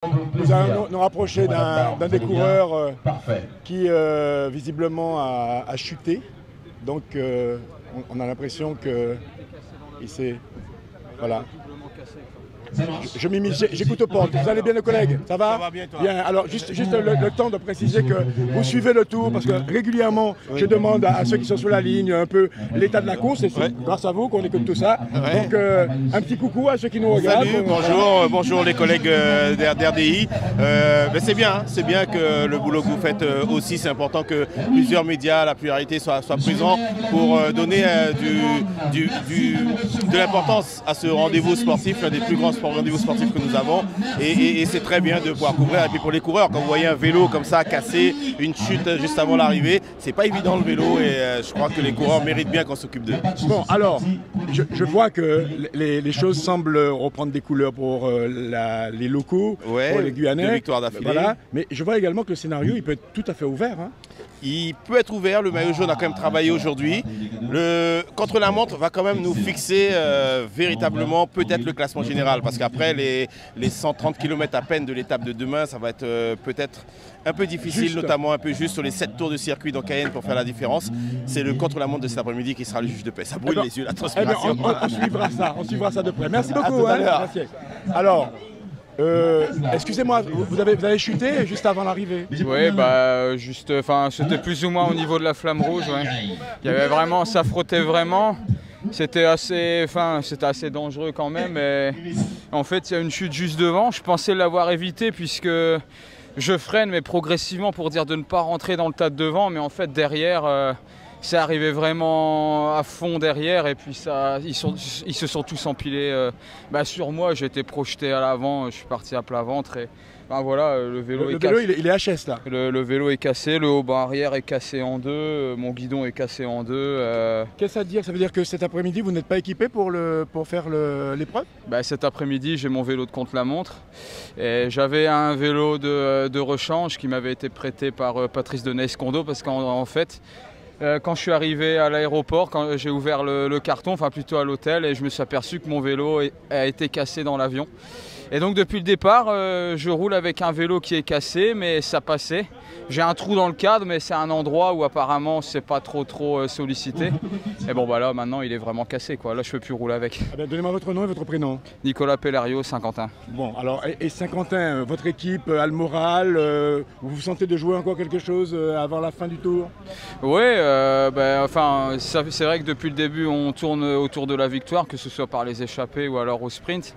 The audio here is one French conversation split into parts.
Nous allons nous rapprocher d'un des coureurs qui visiblement a chuté. Donc on a l'impression qu'il s'est... Voilà. Je m'immisce, j'écoute aux portes. Vous allez bien, nos collègues? Ça va? Ça va bien, toi? Bien. Alors, juste le temps de préciser que vous suivez le tour, parce que régulièrement, je demande à ceux qui sont sur la ligne un peu l'état de la course, et c'est grâce à vous qu'on écoute tout ça. Donc, un petit coucou à ceux qui nous regardent. Salut, bonjour, bonjour les collègues d'RDI. C'est bien que le boulot que vous faites aussi, c'est important que plusieurs médias, la pluralité soient présents pour donner de l'importance à ce rendez-vous sportif, l'un des plus grands rendez-vous sportifs que nous avons, et c'est très bien de pouvoir couvrir. Et puis pour les coureurs, quand vous voyez un vélo comme ça cassé, une chute juste avant l'arrivée, c'est pas évident le vélo, et je crois que les coureurs méritent bien qu'on s'occupe d'eux. Bon, alors, je vois que les choses semblent reprendre des couleurs pour les locaux, pour les Guyanais. 2 victoires d'affilée. Voilà. Mais je vois également que le scénario, il peut être tout à fait ouvert. Hein. Il peut être ouvert, le maillot jaune a quand même travaillé aujourd'hui. Le contre-la-montre va quand même nous fixer véritablement peut-être le classement général. Parce qu'après les 130 km à peine de l'étape de demain, ça va être peut-être un peu difficile, notamment un peu juste sur les 7 tours de circuit dans Cayenne pour faire la différence. C'est le contre-la-montre de cet après-midi qui sera le juge de paix. Ça brûle les yeux, la transpiration. On suivra ça de près. Merci beaucoup. Merci. Alors, excusez-moi, vous avez chuté juste avant l'arrivée? Oui, c'était plus ou moins au niveau de la flamme rouge. Ouais. Il y avait vraiment, ça frottait vraiment. C'était assez dangereux quand même. Et en fait, il y a une chute juste devant. Je pensais l'avoir évité puisque je freine, mais progressivement pour dire de ne pas rentrer dans le tas de devant. Mais en fait, derrière, c'est arrivé vraiment à fond derrière. Et puis ils se sont tous empilés sur moi. J'ai été projeté à l'avant. Je suis parti à plat ventre. Et voilà, le vélo est cassé. Il est HS là. Le vélo est cassé, le haut-bas arrière est cassé en deux, mon guidon est cassé en deux. Qu'est-ce que ça veut dire? Ça veut dire que cet après-midi, vous n'êtes pas équipé pour faire l'épreuve? Cet après-midi, j'ai mon vélo de contre-la-montre. J'avais un vélo de rechange qui m'avait été prêté par Patrice de Neis-Condo parce qu'en fait, quand je suis arrivé à l'aéroport, quand j'ai ouvert le carton, enfin plutôt à l'hôtel, et je me suis aperçu que mon vélo a été cassé dans l'avion. Et donc depuis le départ, je roule avec un vélo qui est cassé, mais ça passait. J'ai un trou dans le cadre, mais c'est un endroit où apparemment c'est pas trop sollicité. Et bon là maintenant il est vraiment cassé quoi. Là je peux plus rouler avec. Donnez-moi votre nom et votre prénom. Nicolas Pellerio, Saint-Quentin. Bon alors et Saint-Quentin, votre équipe a le moral, vous vous sentez de jouer encore quelque chose avant la fin du tour? Oui, c'est vrai que depuis le début on tourne autour de la victoire, que ce soit par les échappées ou alors au sprint.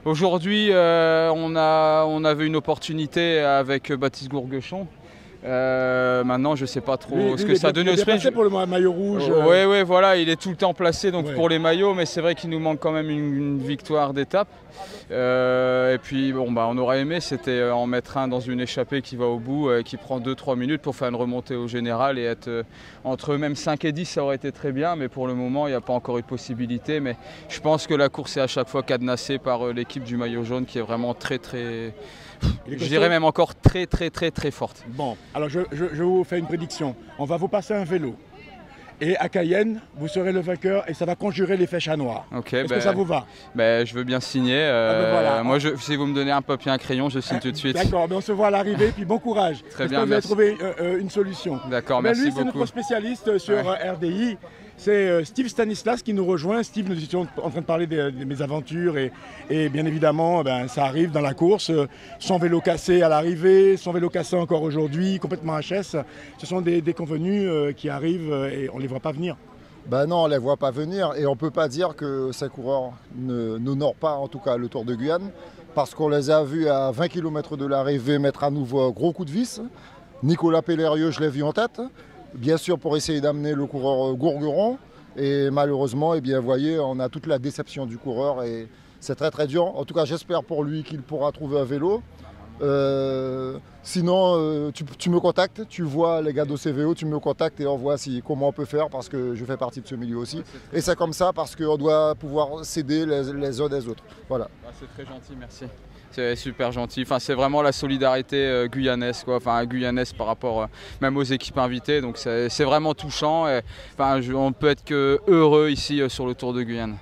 Aujourd'hui, on avait une opportunité avec Baptiste Gourguechon. Maintenant, je ne sais pas trop ce que ça a donné au sprint. Il est pour le maillot rouge. Oui, voilà, il est tout le temps placé donc pour les maillots, mais c'est vrai qu'il nous manque quand même une victoire d'étape. Et puis, on aurait aimé, c'était en mettre un dans une échappée qui va au bout, qui prend 2-3 minutes pour faire une remontée au général et être entre même 5 et 10, ça aurait été très bien, mais pour le moment, il n'y a pas encore eu de possibilité. Mais je pense que la course est à chaque fois cadenassée par l'équipe du maillot jaune qui est vraiment très, je dirais même encore très forte. Bon, alors je vous fais une prédiction. On va vous passer un vélo. Et à Cayenne, vous serez le vainqueur et ça va conjurer l'effet chat noir. Est-ce que ça vous va? Je veux bien signer. Voilà. Moi, si vous me donnez un papier et un crayon, je signe tout de suite. D'accord, on se voit à l'arrivée, puis bon courage. Très bien, vous avez trouvé une solution. D'accord, merci beaucoup. Lui, c'est notre spécialiste sur RDI. C'est Steve Stanislas qui nous rejoint. Steve, nous étions en train de parler de mes aventures et bien évidemment, ça arrive dans la course. Son vélo cassé à l'arrivée, son vélo cassé encore aujourd'hui, complètement HS. Ce sont des déconvenus qui arrivent et on ne les voit pas venir. Non, on ne les voit pas venir et on ne peut pas dire que ces coureurs n'honorent pas en tout cas le Tour de Guyane parce qu'on les a vus à 20 km de l'arrivée mettre à nouveau un gros coup de vis. Nicolas Pellerio, je l'ai vu en tête. Bien sûr pour essayer d'amener le coureur Gourgueron et malheureusement, vous voyez, on a toute la déception du coureur et c'est très dur. En tout cas, j'espère pour lui qu'il pourra trouver un vélo. Sinon, tu me contactes, tu vois les gars d'OCVO, tu me contactes et on voit comment on peut faire parce que je fais partie de ce milieu aussi. Et c'est comme ça parce qu'on doit pouvoir s'aider les uns des autres. Voilà. C'est très gentil, merci. C'est super gentil. C'est vraiment la solidarité guyanaise, guyanaise par rapport même aux équipes invitées. Donc c'est vraiment touchant. Et, on ne peut être que heureux ici sur le Tour de Guyane.